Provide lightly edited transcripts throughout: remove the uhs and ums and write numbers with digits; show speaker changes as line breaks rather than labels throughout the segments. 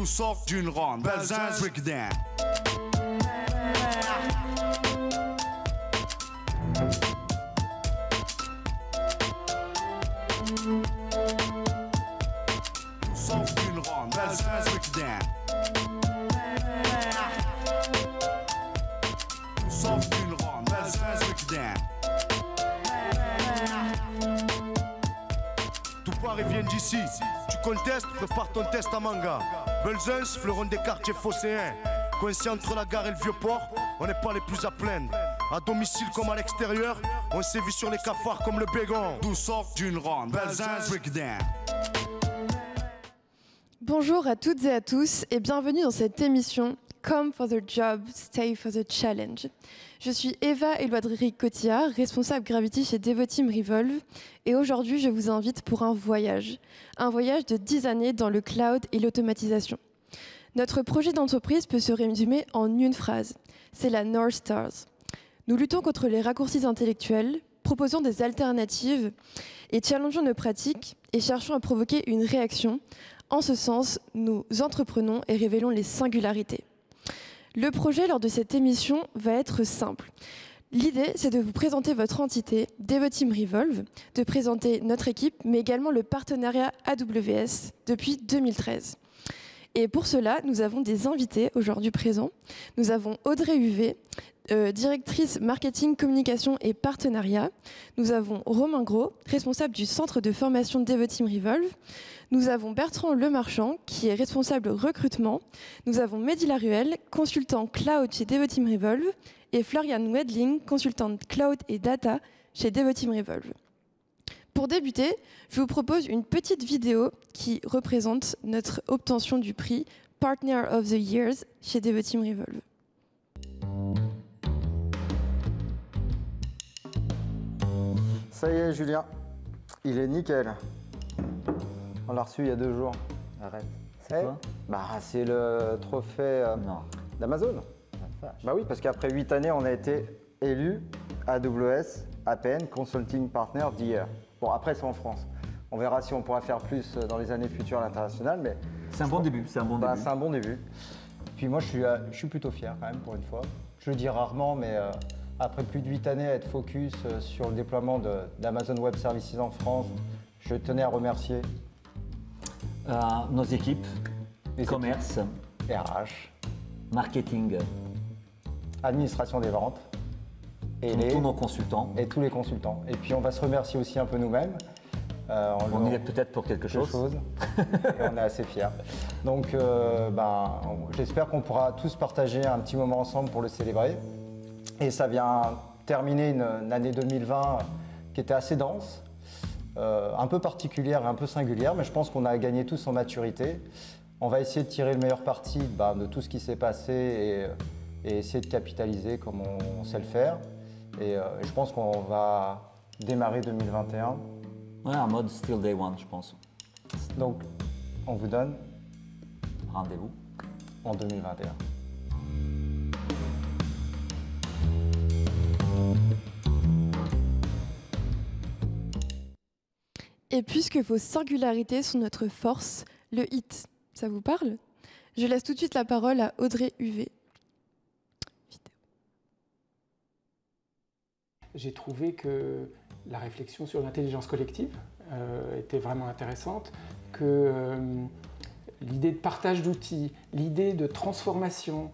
sort d'une ronde, Belzins breakdown. Sort d'une ronde, Belzins breakdown. Sort d'une ronde, Belzins breakdown. Tout Paris vient d'ici. Tu contestes, prépare ton test à manga. Belzins, fleuron des quartiers phocéens. Coincé entre la gare et le vieux port, on n'est pas les plus à plaindre. À domicile comme à l'extérieur, on sévit sur les cafards comme le bégon. D'où sort d'une ronde, Belzins breakdown.
Bonjour à toutes et à tous et bienvenue dans cette émission Come for the Job, Stay for the Challenge. Je suis Eva Éloidric Cotillard, responsable Gravity chez Devoteam Revolve et aujourd'hui je vous invite pour un voyage de 10 années dans le cloud et l'automatisation. Notre projet d'entreprise peut se résumer en une phrase, c'est la North Stars. Nous luttons contre les raccourcis intellectuels, proposons des alternatives et challengeons nos pratiques et cherchons à provoquer une réaction. En ce sens, nous entreprenons et révélons les singularités. Le projet lors de cette émission va être simple. L'idée, c'est de vous présenter votre entité, Devoteam Revolve, de présenter notre équipe, mais également le partenariat AWS depuis 2013. Et pour cela, nous avons des invités aujourd'hui présents. Nous avons Audrey Huvet, directrice marketing, communication et partenariat. Nous avons Romain Gros, responsable du centre de formation Devoteam Revolve. Nous avons Bertrand Lemarchand, qui est responsable recrutement. Nous avons Mehdi Laruelle, consultant cloud chez Devoteam Revolve. Et Florian Wedling, consultante cloud et data chez Devoteam Revolve. Pour débuter, je vous propose une petite vidéo qui représente notre obtention du prix Partner of the Year chez Devoteam Revolve.
Ça y est, Julien, il est nickel. On l'a reçu il y a 2 jours.
Arrête. C'est quoi?
C'est le trophée d'Amazon. Bah oui, parce qu'après 8 années, on a été élu AWS APN Consulting Partner d'hier. Bon, après, c'est en France. On verra si on pourra faire plus dans les années futures à l'international, mais
c'est un bon début. C'est un bon début.
C'est un bon début. Puis moi, je suis plutôt fier quand même pour une fois. Je le dis rarement, mais après plus de 8 années à être focus sur le déploiement d'Amazon Web Services en France, je tenais à remercier
nos équipes, commerce,
RH,
marketing,
administration des ventes et
tous nos consultants.
Et tous les consultants. Et puis on va se remercier aussi un peu nous-mêmes.
On y est peut-être pour quelque chose.
Et on est assez fiers. Donc j'espère qu'on pourra tous partager un petit moment ensemble pour le célébrer. Et ça vient terminer une année 2020 qui était assez dense, un peu particulière et un peu singulière, mais je pense qu'on a gagné tous en maturité. On va essayer de tirer le meilleur parti de tout ce qui s'est passé et essayer de capitaliser comme on sait le faire. Et je pense qu'on va démarrer 2021.
Ouais, en mode still day one, je pense.
Donc, on vous donne
rendez-vous
en 2021.
Et puisque vos singularités sont notre force, le hit, ça vous parle? Je laisse tout de suite la parole à Audrey Huvet.
J'ai trouvé que la réflexion sur l'intelligence collective était vraiment intéressante, que l'idée de partage d'outils, l'idée de transformation,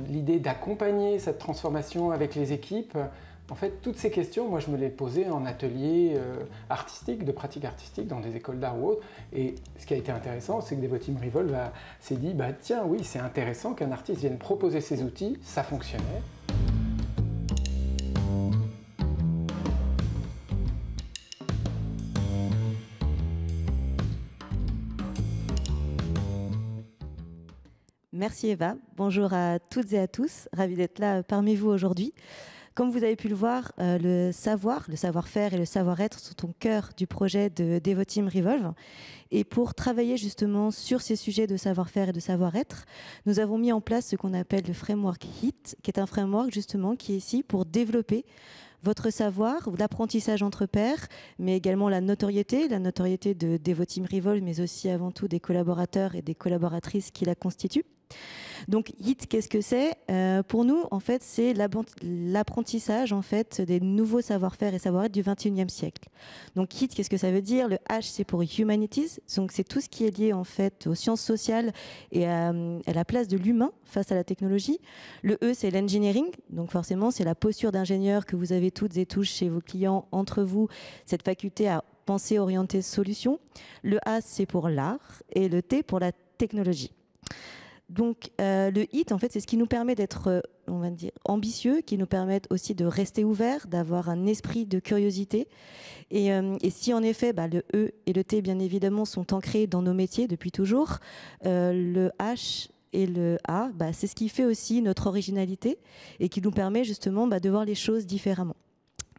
l'idée d'accompagner cette transformation avec les équipes, en fait, toutes ces questions, moi, je me les posais en atelier artistique, de pratique artistique, dans des écoles d'art ou autres. Et ce qui a été intéressant, c'est que Devoteam Revolve s'est dit, tiens, oui, c'est intéressant qu'un artiste vienne proposer ses outils, ça fonctionnait.
Merci Eva, bonjour à toutes et à tous, ravi d'être là parmi vous aujourd'hui. Comme vous avez pu le voir, le savoir-faire et le savoir-être sont au cœur du projet de Devoteam Revolve. Et pour travailler justement sur ces sujets de savoir-faire et de savoir-être, nous avons mis en place ce qu'on appelle le framework HIT, qui est un framework justement qui est ici pour développer votre savoir, l'apprentissage entre pairs, mais également la notoriété de Devoteam Revolve, mais aussi avant tout des collaborateurs et des collaboratrices qui la constituent. Donc HIT, qu'est-ce que c'est? Pour nous, en fait, c'est l'apprentissage en fait des nouveaux savoir-faire et savoir-être du 21e siècle. Donc HIT, qu'est-ce que ça veut dire? Le H, c'est pour Humanities, donc c'est tout ce qui est lié en fait aux sciences sociales et à la place de l'humain face à la technologie. Le E, c'est l'engineering, donc forcément, c'est la posture d'ingénieur que vous avez toutes et tous chez vos clients, entre vous, cette faculté à penser, orienter, solution. Le A, c'est pour l'art et le T pour la technologie. Donc le HIT, en fait, c'est ce qui nous permet d'être, on va dire, ambitieux, qui nous permet aussi de rester ouverts, d'avoir un esprit de curiosité. Et si en effet, le E et le T, bien évidemment, sont ancrés dans nos métiers depuis toujours, le H et le A, c'est ce qui fait aussi notre originalité et qui nous permet justement de voir les choses différemment.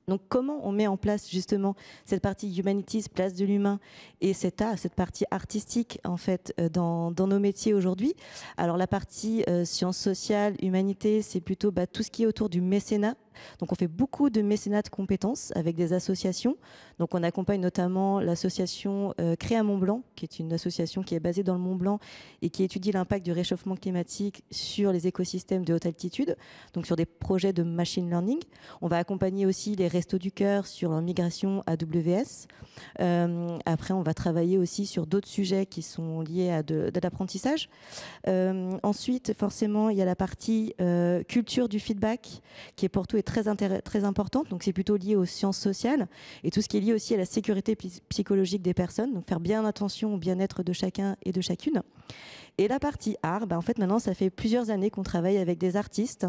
Donc comment on met en place justement cette partie humanities, place de l'humain, et cette partie artistique en fait dans nos métiers aujourd'hui? Alors la partie sciences sociales, humanité, c'est plutôt tout ce qui est autour du mécénat. Donc on fait beaucoup de mécénat de compétences avec des associations. Donc on accompagne notamment l'association Créa Mont Blanc, qui est une association qui est basée dans le Mont Blanc et qui étudie l'impact du réchauffement climatique sur les écosystèmes de haute altitude, donc sur des projets de machine learning. On va accompagner aussi les Restos du Cœur sur leur migration AWS. Après, on va travailler aussi sur d'autres sujets qui sont liés à de l'apprentissage. Ensuite, forcément, il y a la partie culture du feedback qui est pour tout très importante, donc c'est plutôt lié aux sciences sociales et tout ce qui est lié aussi à la sécurité psychologique des personnes, donc faire bien attention au bien-être de chacun et de chacune. Et la partie art, en fait maintenant ça fait plusieurs années qu'on travaille avec des artistes,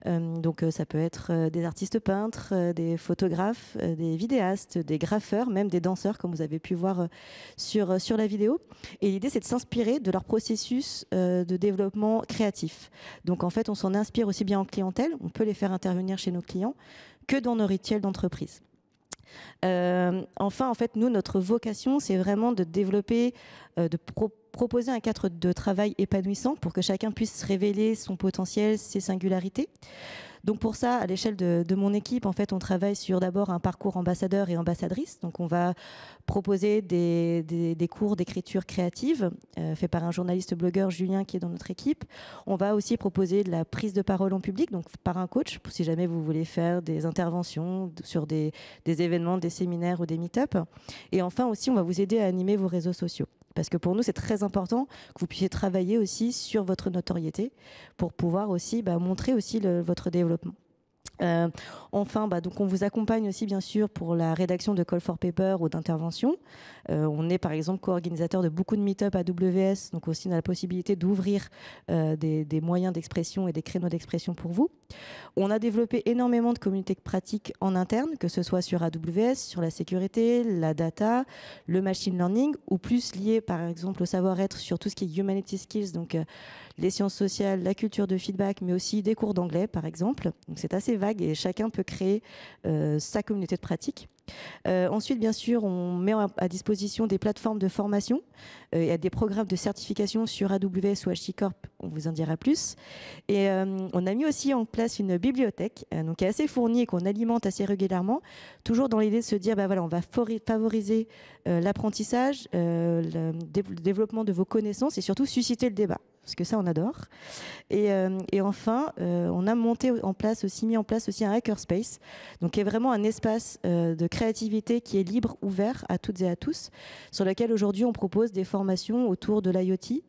donc ça peut être des artistes peintres, des photographes, des vidéastes, des graffeurs, même des danseurs comme vous avez pu voir sur la vidéo. Et l'idée c'est de s'inspirer de leur processus de développement créatif. Donc en fait on s'en inspire aussi bien en clientèle, on peut les faire intervenir chez nos clients, que dans nos rituels d'entreprise. Enfin, en fait, nous, notre vocation, c'est vraiment de développer, de proposer un cadre de travail épanouissant pour que chacun puisse révéler son potentiel, ses singularités. Donc pour ça, à l'échelle de mon équipe, en fait, on travaille sur d'abord un parcours ambassadeur et ambassadrice. Donc on va proposer des cours d'écriture créative faits par un journaliste blogueur, Julien, qui est dans notre équipe. On va aussi proposer de la prise de parole en public, donc par un coach, si jamais vous voulez faire des interventions sur des événements, des séminaires ou des meet-up. Et enfin aussi, on va vous aider à animer vos réseaux sociaux. Parce que pour nous, c'est très important que vous puissiez travailler aussi sur votre notoriété pour pouvoir aussi montrer aussi votre développement. Enfin, donc on vous accompagne aussi bien sûr pour la rédaction de call for paper ou d'intervention. On est par exemple co-organisateur de beaucoup de meet-up AWS, donc aussi on a la possibilité d'ouvrir des moyens d'expression et des créneaux d'expression pour vous. On a développé énormément de communautés pratiques en interne, que ce soit sur AWS, sur la sécurité, la data, le machine learning, ou plus lié par exemple au savoir-être sur tout ce qui est humanity skills, donc les sciences sociales, la culture de feedback, mais aussi des cours d'anglais par exemple. Donc c'est assez vague et chacun peut créer sa communauté de pratique. Ensuite, bien sûr, on met à disposition des plateformes de formation et des programmes de certification sur AWS ou HashiCorp, on vous en dira plus. Et on a mis aussi en place une bibliothèque donc qui est assez fournie et qu'on alimente assez régulièrement, toujours dans l'idée de se dire, on va favoriser l'apprentissage, le développement de vos connaissances et surtout susciter le débat. Parce que ça, on adore. Et enfin, on a mis en place aussi un hackerspace, donc qui est vraiment un espace de créativité qui est libre, ouvert à toutes et à tous, sur lequel aujourd'hui on propose des formations autour de l'IoT,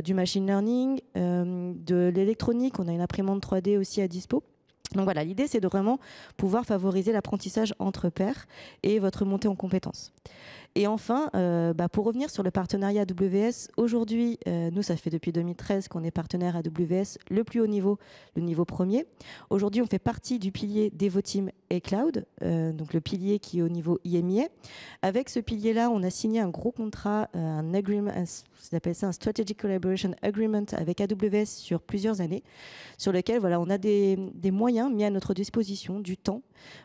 du machine learning, de l'électronique. On a une imprimante 3D aussi à dispo. Donc voilà, l'idée c'est de vraiment pouvoir favoriser l'apprentissage entre pairs et votre montée en compétences. Et enfin, pour revenir sur le partenariat AWS, aujourd'hui, nous, ça fait depuis 2013 qu'on est partenaire AWS, le plus haut niveau, le niveau premier. Aujourd'hui, on fait partie du pilier Devoteam et Cloud, donc le pilier qui est au niveau IMIA. Avec ce pilier-là, on a signé un gros contrat, un agreement, on appelle ça un Strategic Collaboration Agreement avec AWS sur plusieurs années, sur lequel on a des moyens moyens mis à notre disposition, du temps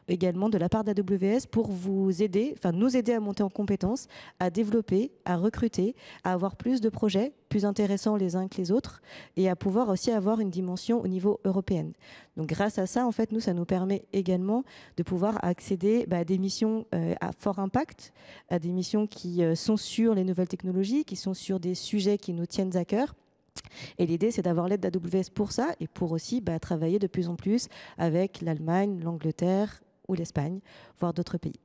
également de la part d'AWS pour vous aider, enfin nous aider à monter en compétences, à développer, à recruter, à avoir plus de projets plus intéressants les uns que les autres et à pouvoir aussi avoir une dimension au niveau européen. Donc grâce à ça, en fait, ça nous permet également de pouvoir accéder à des missions à fort impact, à des missions qui sont sur les nouvelles technologies, qui sont sur des sujets qui nous tiennent à cœur. Et l'idée, c'est d'avoir l'aide d'AWS pour ça et pour aussi travailler de plus en plus avec l'Allemagne, l'Angleterre ou l'Espagne, voire d'autres pays.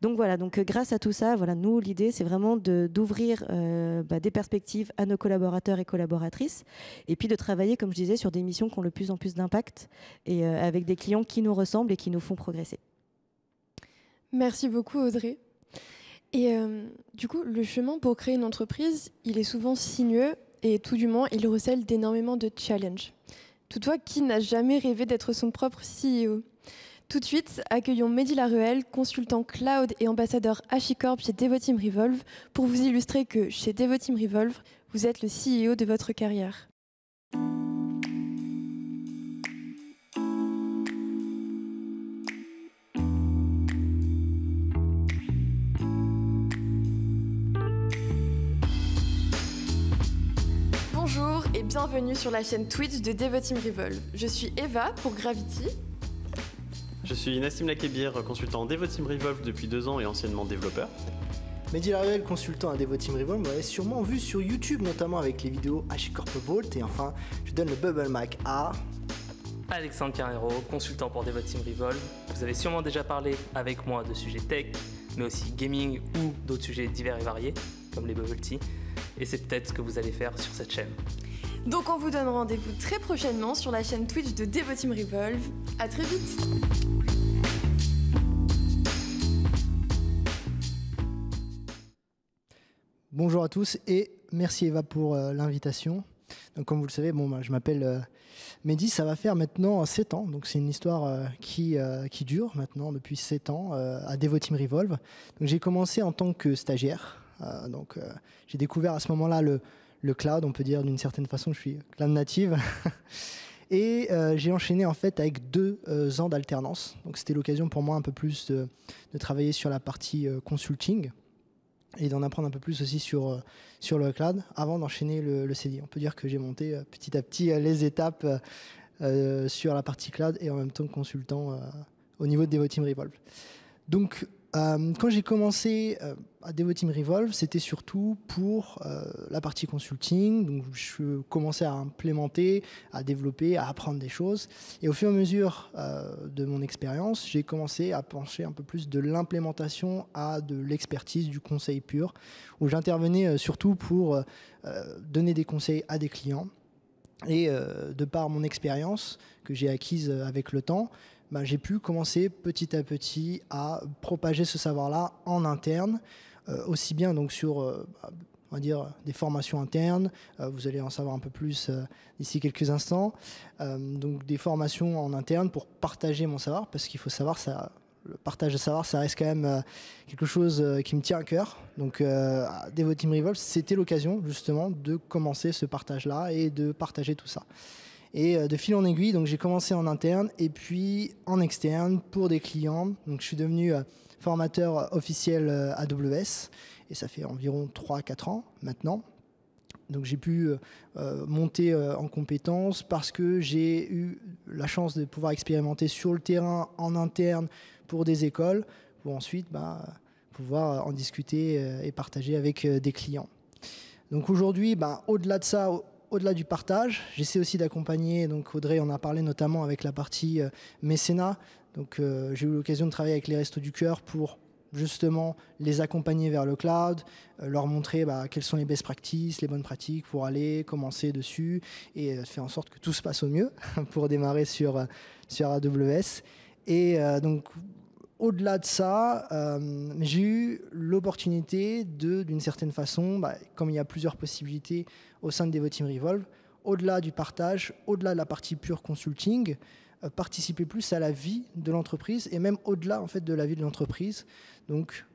Donc voilà, grâce à tout ça, nous, l'idée, c'est vraiment d'ouvrir des perspectives à nos collaborateurs et collaboratrices et puis de travailler, comme je disais, sur des missions qui ont de plus en plus d'impact et avec des clients qui nous ressemblent et qui nous font progresser.
Merci beaucoup, Audrey. Et du coup, le chemin pour créer une entreprise, il est souvent sinueux et tout du moins, il recèle d'énormément de challenges. Toutefois, qui n'a jamais rêvé d'être son propre CEO ? Tout de suite, accueillons Mehdi Laruelle, consultant cloud et ambassadeur HashiCorp chez Devoteam Revolve, pour vous illustrer que chez Devoteam Revolve, vous êtes le CEO de votre carrière. Bonjour et bienvenue sur la chaîne Twitch de Devoteam Revolve. Je suis Eva pour Gravity.
Je suis Nassim Lakebir, consultant Devoteam Revolve depuis 2 ans et anciennement développeur.
Mehdi Laruelle, consultant à Devoteam Revolve, vous m'avez sûrement vu sur YouTube, notamment avec les vidéos HashiCorp Vault. Et enfin, je donne le bubble mic à
Alexandre Carrero, consultant pour Devoteam Revolve. Vous avez sûrement déjà parlé avec moi de sujets tech, mais aussi gaming ou d'autres sujets divers et variés, comme les bubble tea. Et c'est peut-être ce que vous allez faire sur cette chaîne.
Donc on vous donne rendez-vous très prochainement sur la chaîne Twitch de Devoteam Revolve. À très vite.
Bonjour à tous et merci Eva pour l'invitation. Donc, comme vous le savez, je m'appelle Mehdi, ça va faire maintenant 7 ans. Donc c'est une histoire qui dure maintenant depuis 7 ans à Devoteam Revolve. Donc j'ai commencé en tant que stagiaire. J'ai découvert à ce moment-là le cloud, on peut dire d'une certaine façon, je suis cloud native. Et j'ai enchaîné en fait avec 2 ans d'alternance. Donc c'était l'occasion pour moi un peu plus de travailler sur la partie consulting et d'en apprendre un peu plus aussi sur le cloud avant d'enchaîner le CDI. On peut dire que j'ai monté petit à petit les étapes sur la partie cloud et en même temps consultant au niveau de Devoteam Revolve. Donc quand j'ai commencé à Devoteam Revolve, c'était surtout pour la partie consulting. Donc je commençais à implémenter, à développer, à apprendre des choses. Et au fur et à mesure de mon expérience, j'ai commencé à pencher un peu plus de l'implémentation à de l'expertise, du conseil pur, où j'intervenais surtout pour donner des conseils à des clients. Et de par mon expérience que j'ai acquise avec le temps, j'ai pu commencer petit à petit à propager ce savoir-là en interne, aussi bien donc sur on va dire des formations internes, vous allez en savoir un peu plus d'ici quelques instants, donc des formations en interne pour partager mon savoir, parce qu'il faut savoir le partage de savoir, ça reste quand même quelque chose qui me tient à cœur. Donc à Devoteam Revolve, c'était l'occasion justement de commencer ce partage-là et de partager tout ça. Et de fil en aiguille, donc j'ai commencé en interne et puis en externe pour des clients. Donc je suis devenu formateur officiel AWS et ça fait environ 3-4 ans maintenant. Donc j'ai pu monter en compétences parce que j'ai eu la chance de pouvoir expérimenter sur le terrain en interne pour des écoles pour ensuite pouvoir en discuter et partager avec des clients. Donc aujourd'hui, au-delà de ça, au-delà du partage, j'essaie aussi d'accompagner, donc Audrey en a parlé notamment avec la partie mécénat. Donc j'ai eu l'occasion de travailler avec les Restos du Cœur pour justement les accompagner vers le cloud, leur montrer quelles sont les best practices, les bonnes pratiques pour aller commencer dessus et faire en sorte que tout se passe au mieux pour démarrer sur AWS. Et donc au-delà de ça, j'ai eu l'opportunité d'une certaine façon, comme il y a plusieurs possibilités au sein de Devoteam Revolve, au-delà du partage, au-delà de la partie pure consulting, participer plus à la vie de l'entreprise et même au-delà en fait de la vie de l'entreprise. Donc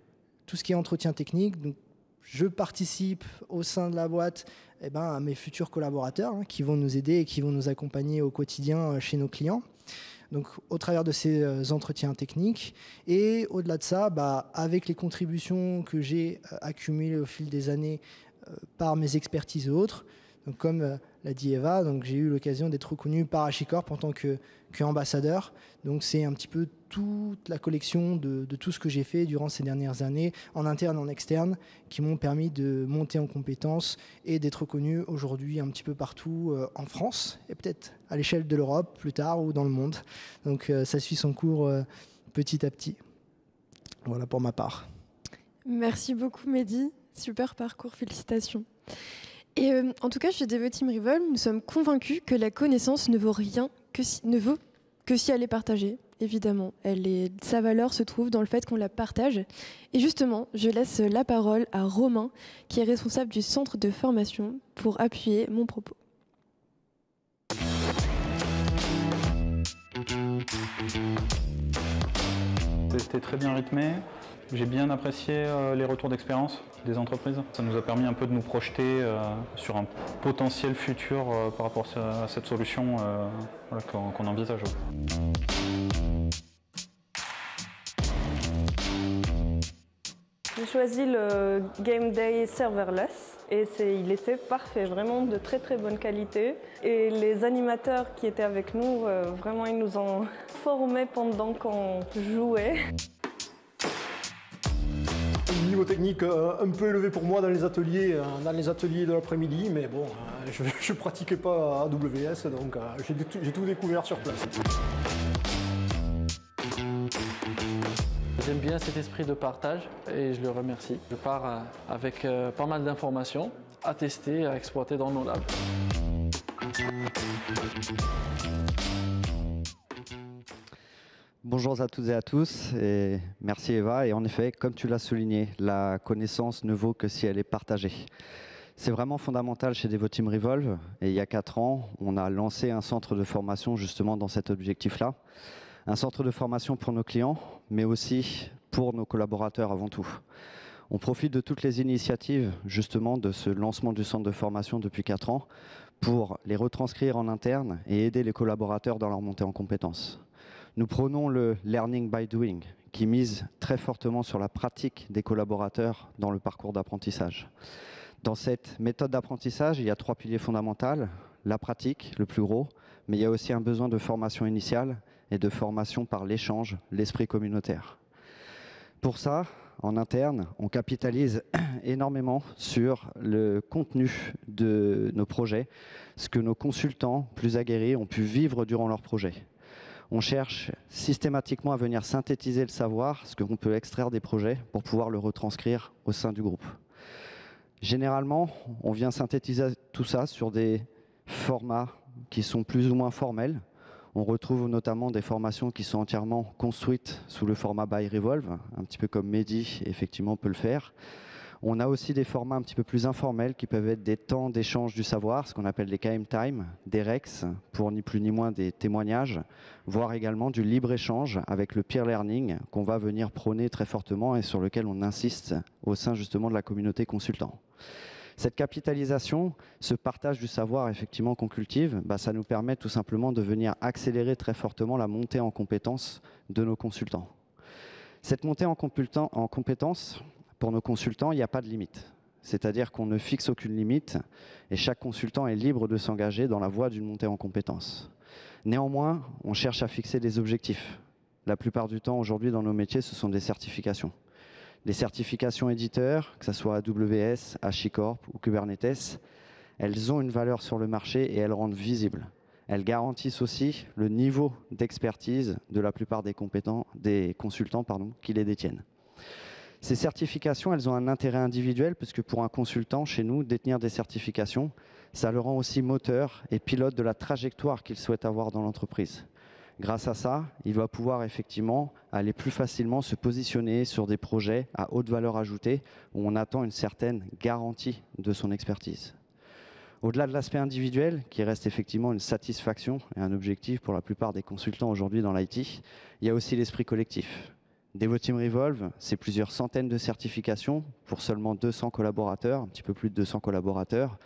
tout ce qui est entretien technique, donc je participe au sein de la boîte à mes futurs collaborateurs qui vont nous aider et qui vont nous accompagner au quotidien chez nos clients. donc au travers de ces entretiens techniques. Et au-delà de ça, avec les contributions que j'ai accumulées au fil des années par mes expertises et autres, donc comme l'a dit Eva, donc j'ai eu l'occasion d'être reconnu par HashiCorp en tant qu'ambassadeur. Donc c'est un petit peu toute la collection de tout ce que j'ai fait durant ces dernières années, en interne et en externe, qui m'ont permis de monter en compétences et d'être reconnu aujourd'hui un petit peu partout en France et peut-être à l'échelle de l'Europe plus tard ou dans le monde. Donc ça suit son cours petit à petit. Voilà pour ma part.
Merci beaucoup Mehdi, super parcours, félicitations. Et en tout cas, chez Devoteam Revolve, nous sommes convaincus que la connaissance ne vaut rien que si elle est partagée. Évidemment, sa valeur se trouve dans le fait qu'on la partage. Et justement, je laisse la parole à Romain, qui est responsable du centre de formation, pour appuyer mon propos.
C'était très bien rythmé. J'ai bien apprécié les retours d'expérience des entreprises. Ça nous a permis un peu de nous projeter sur un potentiel futur par rapport à cette solution qu'on envisage.
J'ai choisi le Game Day Serverless et il était parfait, vraiment de très très bonne qualité. Et les animateurs qui étaient avec nous, vraiment ils nous ont formés pendant qu'on jouait.
Niveau technique un peu élevé pour moi dans les ateliers de l'après-midi, mais bon, je ne pratiquais pas AWS, donc j'ai tout découvert sur place.
J'aime bien cet esprit de partage et je le remercie. Je pars avec pas mal d'informations à tester, à exploiter dans nos labs.
Bonjour à toutes et à tous, et merci Eva. Et en effet, comme tu l'as souligné, la connaissance ne vaut que si elle est partagée. C'est vraiment fondamental chez Devoteam Revolve. Et il y a 4 ans, on a lancé un centre de formation justement dans cet objectif-là. Un centre de formation pour nos clients, mais aussi pour nos collaborateurs avant tout. On profite de toutes les initiatives justement de ce lancement du centre de formation depuis 4 ans pour les retranscrire en interne et aider les collaborateurs dans leur montée en compétences. Nous prônons le learning by doing, qui mise très fortement sur la pratique des collaborateurs dans le parcours d'apprentissage. Dans cette méthode d'apprentissage, il y a 3 piliers fondamentaux. La pratique, le plus gros, mais il y a aussi un besoin de formation initiale et de formation par l'échange, l'esprit communautaire. Pour ça, en interne, on capitalise énormément sur le contenu de nos projets, ce que nos consultants plus aguerris ont pu vivre durant leur projet. On cherche systématiquement à venir synthétiser le savoir, ce qu'on peut extraire des projets, pour pouvoir le retranscrire au sein du groupe. Généralement, on vient synthétiser tout ça sur des formats qui sont plus ou moins formels. On retrouve notamment des formations qui sont entièrement construites sous le format by Revolve, un petit peu comme Mehdi, effectivement, peut le faire. On a aussi des formats un petit peu plus informels qui peuvent être des temps d'échange du savoir, ce qu'on appelle des KM Time, des REX, pour ni plus ni moins des témoignages, voire également du libre-échange avec le peer learning qu'on va venir prôner très fortement et sur lequel on insiste au sein justement de la communauté consultant. Cette capitalisation, ce partage du savoir effectivement qu'on cultive, ça nous permet tout simplement de venir accélérer très fortement la montée en compétences de nos consultants. Cette montée en compétences, pour nos consultants, il n'y a pas de limite. C'est-à-dire qu'on ne fixe aucune limite et chaque consultant est libre de s'engager dans la voie d'une montée en compétences. Néanmoins, on cherche à fixer des objectifs. La plupart du temps, aujourd'hui, dans nos métiers, ce sont des certifications. Les certifications éditeurs, que ce soit AWS, HashiCorp ou Kubernetes, elles ont une valeur sur le marché et elles rendent visibles. Elles garantissent aussi le niveau d'expertise de la plupart des consultants qui les détiennent. Ces certifications, elles ont un intérêt individuel puisque pour un consultant, chez nous, détenir des certifications, ça le rend aussi moteur et pilote de la trajectoire qu'il souhaite avoir dans l'entreprise. Grâce à ça, il va pouvoir effectivement aller plus facilement se positionner sur des projets à haute valeur ajoutée où on attend une certaine garantie de son expertise. Au-delà de l'aspect individuel, qui reste effectivement une satisfaction et un objectif pour la plupart des consultants aujourd'hui dans l'IT, il y a aussi l'esprit collectif. Devoteam Revolve, c'est plusieurs centaines de certifications pour seulement 200 collaborateurs, un petit peu plus de 200 collaborateurs.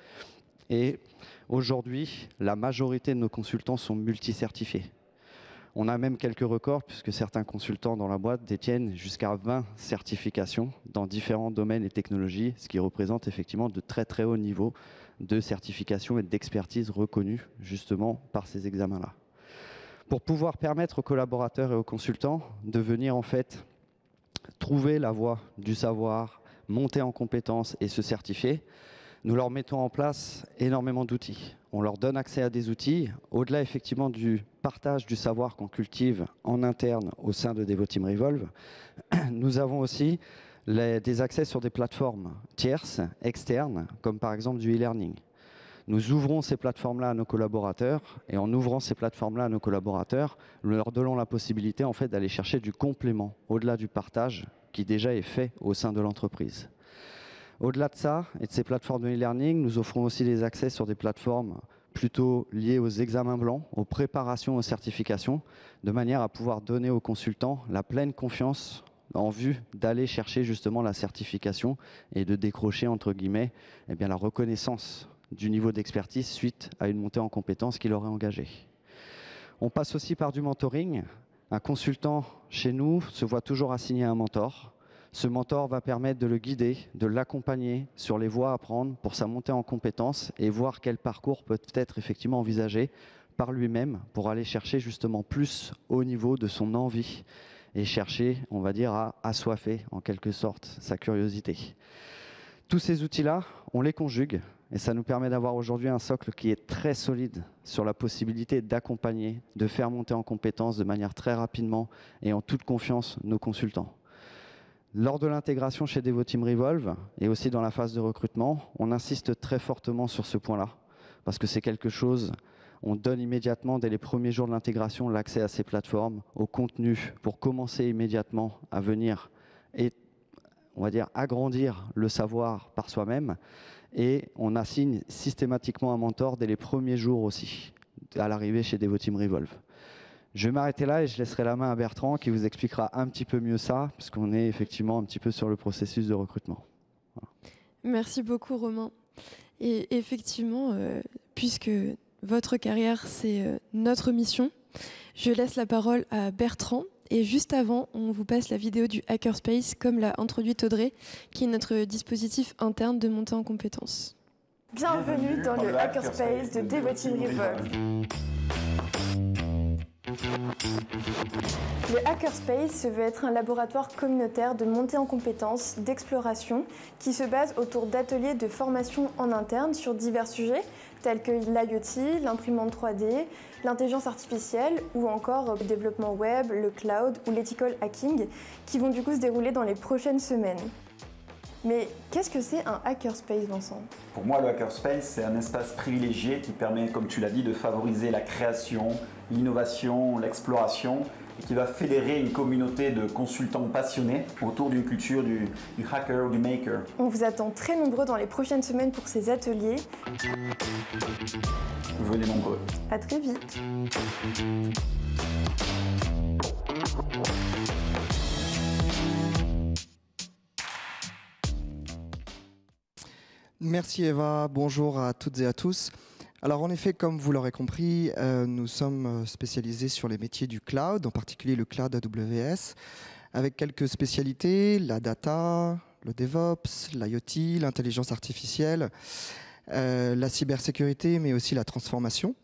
Et aujourd'hui, la majorité de nos consultants sont multi-certifiés. On a même quelques records puisque certains consultants dans la boîte détiennent jusqu'à 20 certifications dans différents domaines et technologies, ce qui représente effectivement de très très hauts niveaux de certification et d'expertise reconnus justement par ces examens-là. Pour pouvoir permettre aux collaborateurs et aux consultants de venir en fait trouver la voie du savoir, monter en compétences et se certifier, nous leur mettons en place énormément d'outils. On leur donne accès à des outils, au-delà effectivement du partage du savoir qu'on cultive en interne au sein de Devoteam Revolve. Nous avons aussi des accès sur des plateformes tierces, externes, comme par exemple du e-learning. Nous ouvrons ces plateformes-là à nos collaborateurs et en ouvrant ces plateformes-là à nos collaborateurs, nous leur donnons la possibilité en fait, d'aller chercher du complément au-delà du partage qui déjà est fait au sein de l'entreprise. Au-delà de ça et de ces plateformes de e-learning, nous offrons aussi des accès sur des plateformes plutôt liées aux examens blancs, aux préparations, aux certifications, de manière à pouvoir donner aux consultants la pleine confiance en vue d'aller chercher justement la certification et de décrocher entre guillemets eh bien, la reconnaissance du niveau d'expertise suite à une montée en compétences qu'il aurait engagée. On passe aussi par du mentoring. Un consultant chez nous se voit toujours assigner un mentor. Ce mentor va permettre de le guider, de l'accompagner sur les voies à prendre pour sa montée en compétences et voir quel parcours peut être effectivement envisagé par lui-même pour aller chercher justement plus au niveau de son envie et chercher, on va dire, à assoiffer en quelque sorte sa curiosité. Tous ces outils-là, on les conjugue et ça nous permet d'avoir aujourd'hui un socle qui est très solide sur la possibilité d'accompagner, de faire monter en compétences de manière très rapidement et en toute confiance nos consultants. Lors de l'intégration chez Devoteam Revolve et aussi dans la phase de recrutement, on insiste très fortement sur ce point-là parce que c'est quelque chose, on donne immédiatement dès les premiers jours de l'intégration l'accès à ces plateformes, au contenu pour commencer immédiatement à venir et on va dire agrandir le savoir par soi-même et on assigne systématiquement un mentor dès les premiers jours aussi à l'arrivée chez Devoteam Revolve. Je vais m'arrêter là et je laisserai la main à Bertrand qui vous expliquera un petit peu mieux ça, puisqu'on est effectivement un petit peu sur le processus de recrutement. Voilà.
Merci beaucoup Romain. Et effectivement, puisque votre carrière c'est notre mission, je laisse la parole à Bertrand. Et juste avant, on vous passe la vidéo du Hackerspace, comme l'a introduite Audrey, qui est notre dispositif interne de montée en compétences. Bienvenue dans le Hackerspace de Devoteam Revolve. Le Hackerspace se veut être un laboratoire communautaire de montée en compétences, d'exploration, qui se base autour d'ateliers de formation en interne sur divers sujets, tels que l'IoT, l'imprimante 3D, l'intelligence artificielle ou encore le développement web, le cloud ou l'ethical hacking, qui vont du coup se dérouler dans les prochaines semaines. Mais qu'est-ce que c'est un hackerspace, Vincent?
Pour moi, le hackerspace, c'est un espace privilégié qui permet, comme tu l'as dit, de favoriser la création, l'innovation, l'exploration et qui va fédérer une communauté de consultants passionnés autour d'une culture du hacker ou du maker.
On vous attend très nombreux dans les prochaines semaines pour ces ateliers.
Venez nombreux.
À très vite.
Merci Eva, bonjour à toutes et à tous. Alors en effet, comme vous l'aurez compris, nous sommes spécialisés sur les métiers du cloud, en particulier le cloud AWS, avec quelques spécialités, la data, le DevOps, l'IoT, l'intelligence artificielle, la cybersécurité, mais aussi la transformation.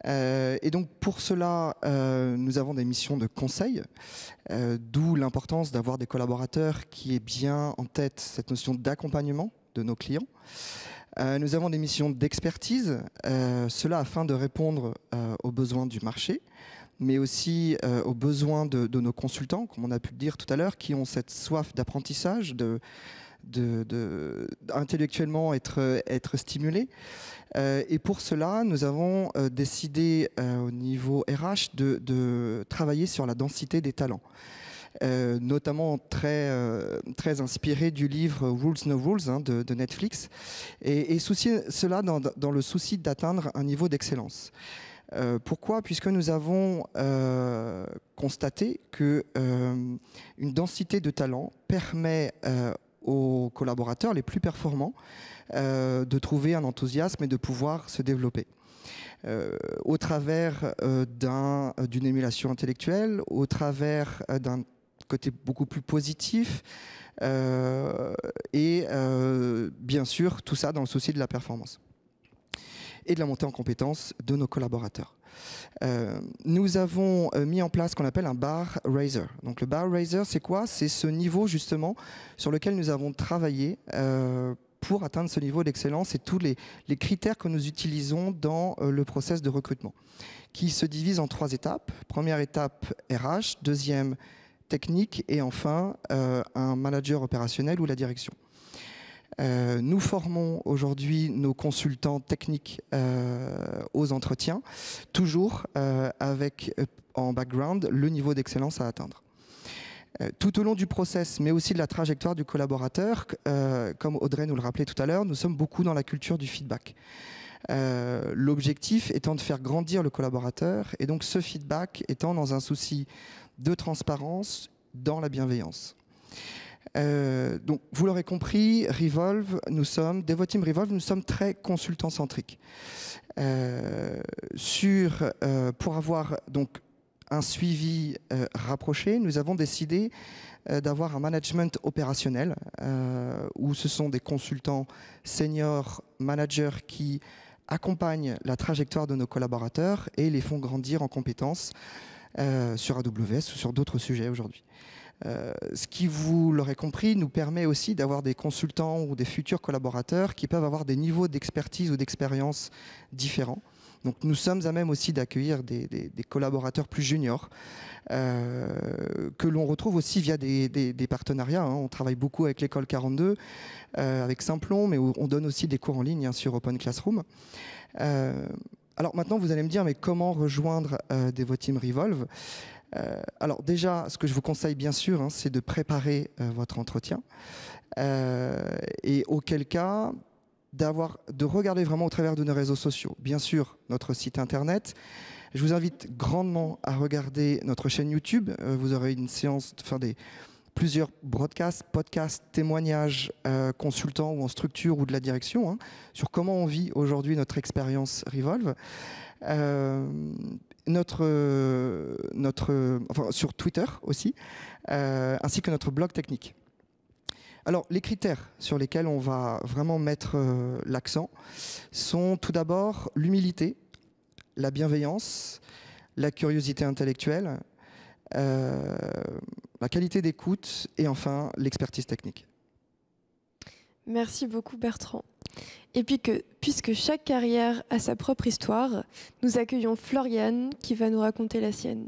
Et donc pour cela, nous avons des missions de conseil, d'où l'importance d'avoir des collaborateurs qui aient bien en tête cette notion d'accompagnement de nos clients. Nous avons des missions d'expertise, cela afin de répondre aux besoins du marché, mais aussi aux besoins de nos consultants, comme on a pu le dire tout à l'heure, qui ont cette soif d'apprentissage, intellectuellement être stimulés. Et pour cela, nous avons décidé au niveau RH de travailler sur la densité des talents. Notamment très inspiré du livre Rules No Rules de Netflix, et cela dans le souci d'atteindre un niveau d'excellence. Pourquoi? Puisque nous avons constaté qu'une densité de talent permet aux collaborateurs les plus performants de trouver un enthousiasme et de pouvoir se développer. au travers d'une émulation intellectuelle, au travers d'un côté beaucoup plus positif, et bien sûr tout ça dans le souci de la performance et de la montée en compétences de nos collaborateurs. Nous avons mis en place ce qu'on appelle un bar raiser. Donc le bar raiser, c'est quoi? C'est ce niveau justement sur lequel nous avons travaillé pour atteindre ce niveau d'excellence et tous les critères que nous utilisons dans le process de recrutement, qui se divise en 3 étapes. Première étape RH, deuxième technique et enfin un manager opérationnel ou la direction. Nous formons aujourd'hui nos consultants techniques aux entretiens, toujours avec en background le niveau d'excellence à atteindre. Tout au long du process, mais aussi de la trajectoire du collaborateur, comme Audrey nous le rappelait tout à l'heure, nous sommes beaucoup dans la culture du feedback. L'objectif étant de faire grandir le collaborateur et donc ce feedback étant dans un souci de transparence dans la bienveillance. Donc, vous l'aurez compris, Devoteam Revolve, nous sommes très consultant-centriques. Pour avoir donc un suivi rapproché, nous avons décidé d'avoir un management opérationnel où ce sont des consultants seniors, managers qui accompagnent la trajectoire de nos collaborateurs et les font grandir en compétences sur AWS ou sur d'autres sujets aujourd'hui. Ce qui, vous l'aurez compris, nous permet aussi d'avoir des consultants ou des futurs collaborateurs qui peuvent avoir des niveaux d'expertise ou d'expérience différents. Donc nous sommes à même aussi d'accueillir des collaborateurs plus juniors que l'on retrouve aussi via des partenariats. On travaille beaucoup avec l'école 42, avec Simplon, mais on donne aussi des cours en ligne sur Open Classroom. Alors maintenant, vous allez me dire, mais comment rejoindre Devoteam Revolve? Alors déjà, ce que je vous conseille bien sûr, c'est de préparer votre entretien et auquel cas de regarder vraiment au travers de nos réseaux sociaux. Bien sûr, notre site internet. Je vous invite grandement à regarder notre chaîne YouTube. Vous aurez une séance, plusieurs broadcasts, podcasts, témoignages consultants ou en structure ou de la direction sur comment on vit aujourd'hui notre expérience Revolve. Sur Twitter aussi, ainsi que notre blog technique. Alors, les critères sur lesquels on va vraiment mettre l'accent sont tout d'abord l'humilité, la bienveillance, la curiosité intellectuelle, la qualité d'écoute et enfin l'expertise technique.
Merci beaucoup Bertrand. Et puis puisque chaque carrière a sa propre histoire, nous accueillons Floriane qui va nous raconter la sienne.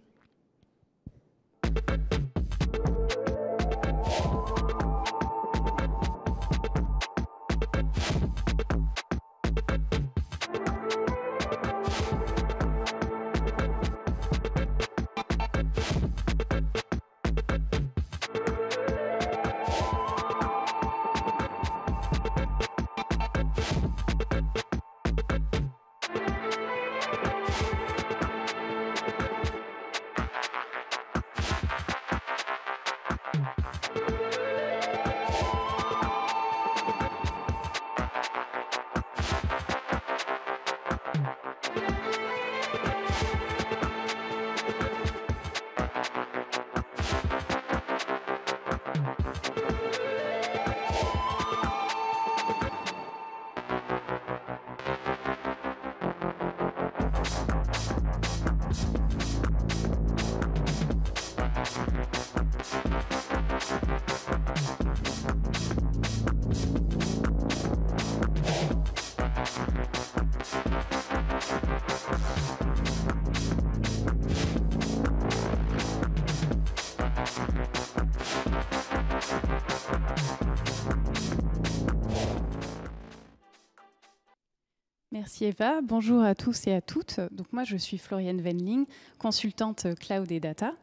Merci Eva. Bonjour à tous et à toutes. Donc moi, je suis Floriane Wendling, consultante Cloud et Data.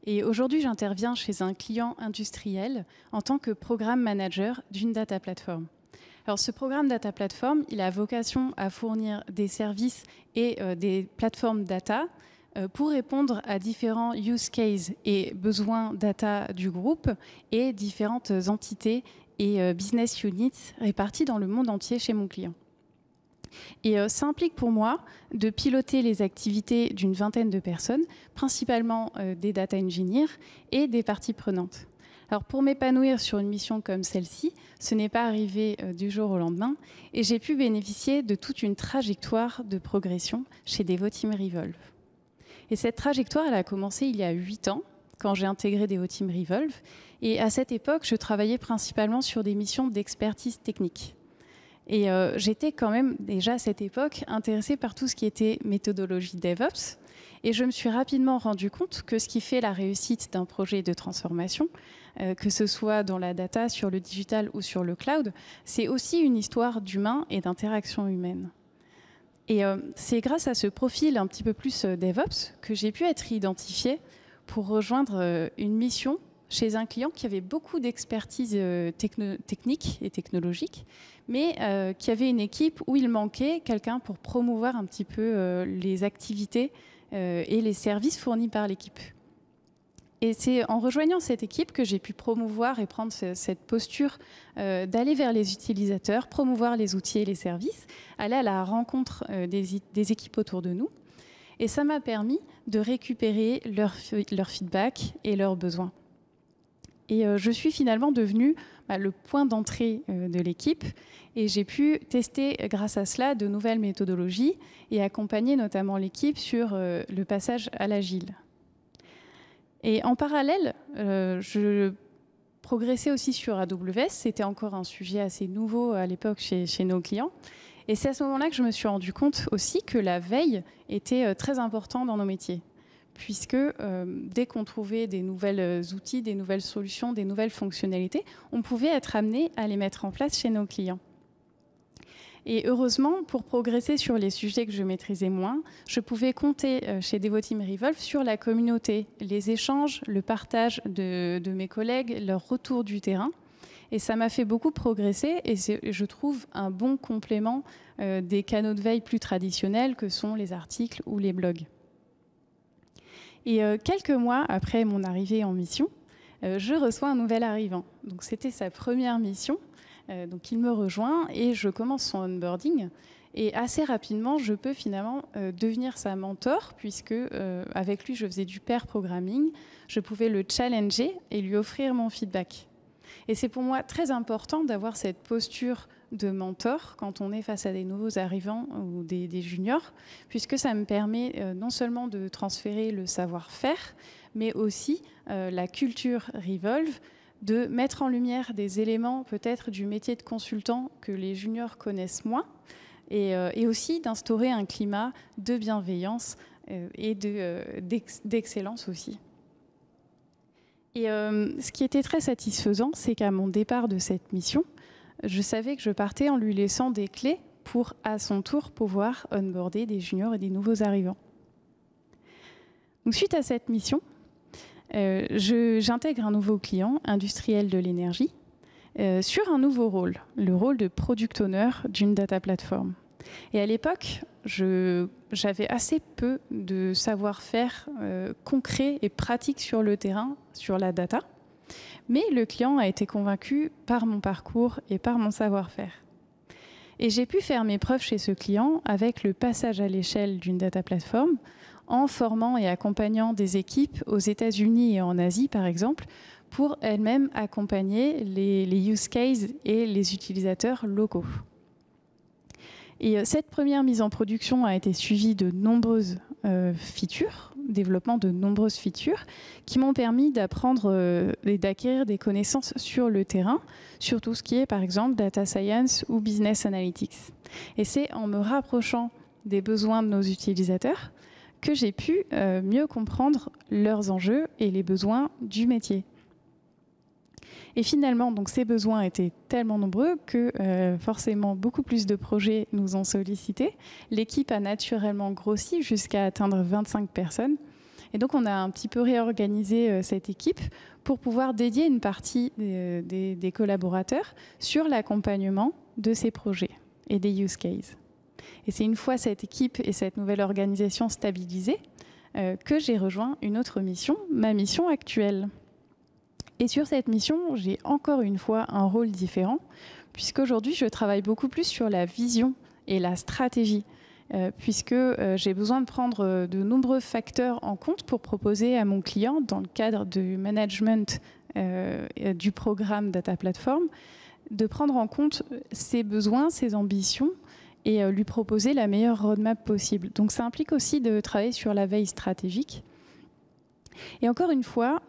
Et aujourd'hui, j'interviens chez un client industriel en tant que programme manager d'une data platform. Alors ce programme data platform, il a vocation à fournir des services et des plateformes data pour répondre à différents use cases et besoins data du groupe et différentes entités et business units réparties dans le monde entier chez mon client. Et ça implique pour moi de piloter les activités d'une vingtaine de personnes, principalement des data engineers et des parties prenantes. Alors pour m'épanouir sur une mission comme celle-ci, ce n'est pas arrivé du jour au lendemain et j'ai pu bénéficier de toute une trajectoire de progression chez Devoteam Revolve. Et cette trajectoire, elle a commencé il y a 8 ans, quand j'ai intégré Devoteam Revolve. Et à cette époque, je travaillais principalement sur des missions d'expertise technique. Et j'étais quand même déjà à cette époque intéressée par tout ce qui était méthodologie DevOps. Et je me suis rapidement rendu compte que ce qui fait la réussite d'un projet de transformation, que ce soit dans la data, sur le digital ou sur le cloud, c'est aussi une histoire d'humain et d'interaction humaine. Et c'est grâce à ce profil un petit peu plus DevOps que j'ai pu être identifiée pour rejoindre une mission chez un client qui avait beaucoup d'expertise technique et technologique, mais qui avait une équipe où il manquait quelqu'un pour promouvoir un petit peu les activités et les services fournis par l'équipe. Et c'est en rejoignant cette équipe que j'ai pu promouvoir et prendre cette posture d'aller vers les utilisateurs, promouvoir les outils et les services, aller à la rencontre des équipes autour de nous. Et ça m'a permis de récupérer leur feedback et leurs besoins. Et je suis finalement devenue le point d'entrée de l'équipe et j'ai pu tester grâce à cela de nouvelles méthodologies et accompagner notamment l'équipe sur le passage à l'agile. Et en parallèle, je progressais aussi sur AWS. C'était encore un sujet assez nouveau à l'époque chez nos clients. Et c'est à ce moment-là que je me suis rendu compte aussi que la veille était très importante dans nos métiers. Puisque dès qu'on trouvait des nouveaux outils, des nouvelles solutions, des nouvelles fonctionnalités, on pouvait être amené à les mettre en place chez nos clients. Et heureusement, pour progresser sur les sujets que je maîtrisais moins, je pouvais compter chez Devoteam Revolve sur la communauté, les échanges, le partage de mes collègues, leur retour du terrain. Et ça m'a fait beaucoup progresser et c'est, je trouve, un bon complément des canaux de veille plus traditionnels que sont les articles ou les blogs. Et quelques mois après mon arrivée en mission, je reçois un nouvel arrivant. Donc c'était sa première mission. Donc il me rejoint et je commence son onboarding. Et assez rapidement, je peux finalement devenir sa mentor, puisque avec lui, je faisais du pair programming. Je pouvais le challenger et lui offrir mon feedback. Et c'est pour moi très important d'avoir cette posture de mentor quand on est face à des nouveaux arrivants ou des juniors, puisque ça me permet non seulement de transférer le savoir-faire, mais aussi la culture Revolve, de mettre en lumière des éléments peut-être du métier de consultant que les juniors connaissent moins, et aussi d'instaurer un climat de bienveillance et d'excellence aussi. Et ce qui était très satisfaisant, c'est qu'à mon départ de cette mission, je savais que je partais en lui laissant des clés pour, à son tour, pouvoir onboarder des juniors et des nouveaux arrivants. Donc, suite à cette mission, j'intègre un nouveau client, industriel de l'énergie, sur un nouveau rôle, le rôle de product owner d'une data platform. Et à l'époque, j'avais assez peu de savoir-faire concret et pratique sur le terrain, sur la data. Mais le client a été convaincu par mon parcours et par mon savoir-faire. Et j'ai pu faire mes preuves chez ce client avec le passage à l'échelle d'une data platform, en formant et accompagnant des équipes aux États-Unis et en Asie, par exemple, pour elles-mêmes accompagner les use cases et les utilisateurs locaux. Et cette première mise en production a été suivie de nombreuses features, développement de nombreuses features, qui m'ont permis d'apprendre et d'acquérir des connaissances sur le terrain, sur tout ce qui est, par exemple, data science ou business analytics. Et c'est en me rapprochant des besoins de nos utilisateurs que j'ai pu mieux comprendre leurs enjeux et les besoins du métier. Et finalement, donc, ces besoins étaient tellement nombreux que forcément beaucoup plus de projets nous ont sollicités. L'équipe a naturellement grossi jusqu'à atteindre 25 personnes. Et donc on a un petit peu réorganisé cette équipe pour pouvoir dédier une partie des collaborateurs sur l'accompagnement de ces projets et des use cases. Et c'est une fois cette équipe et cette nouvelle organisation stabilisée que j'ai rejoint une autre mission, ma mission actuelle. Et sur cette mission, j'ai encore une fois un rôle différent, puisqu'aujourd'hui, je travaille beaucoup plus sur la vision et la stratégie. Puisque j'ai besoin de prendre de nombreux facteurs en compte pour proposer à mon client, dans le cadre du management du programme Data Platform, de prendre en compte ses besoins, ses ambitions et lui proposer la meilleure roadmap possible. Donc ça implique aussi de travailler sur la veille stratégique. Et encore une fois,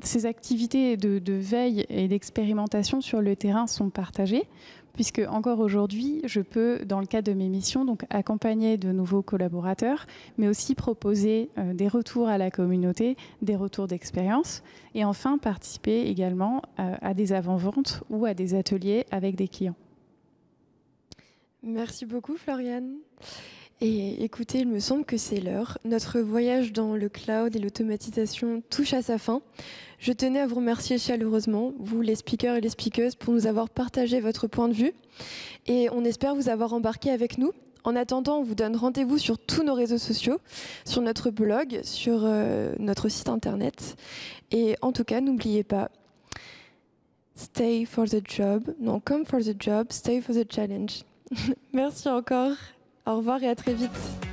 ces activités de veille et d'expérimentation sur le terrain sont partagées, puisque encore aujourd'hui, je peux, dans le cadre de mes missions, donc accompagner de nouveaux collaborateurs, mais aussi proposer des retours à la communauté, des retours d'expérience, et enfin participer également à des avant-ventes ou à des ateliers avec des clients.
Merci beaucoup, Floriane. Et écoutez, il me semble que c'est l'heure. Notre voyage dans le cloud et l'automatisation touche à sa fin. Je tenais à vous remercier chaleureusement, vous les speakers et les speakers, pour nous avoir partagé votre point de vue. Et on espère vous avoir embarqué avec nous. En attendant, on vous donne rendez-vous sur tous nos réseaux sociaux, sur notre blog, sur notre site internet. Et en tout cas, n'oubliez pas, stay for the job. Non, come for the job, stay for the challenge. Merci encore. Au revoir et à très vite.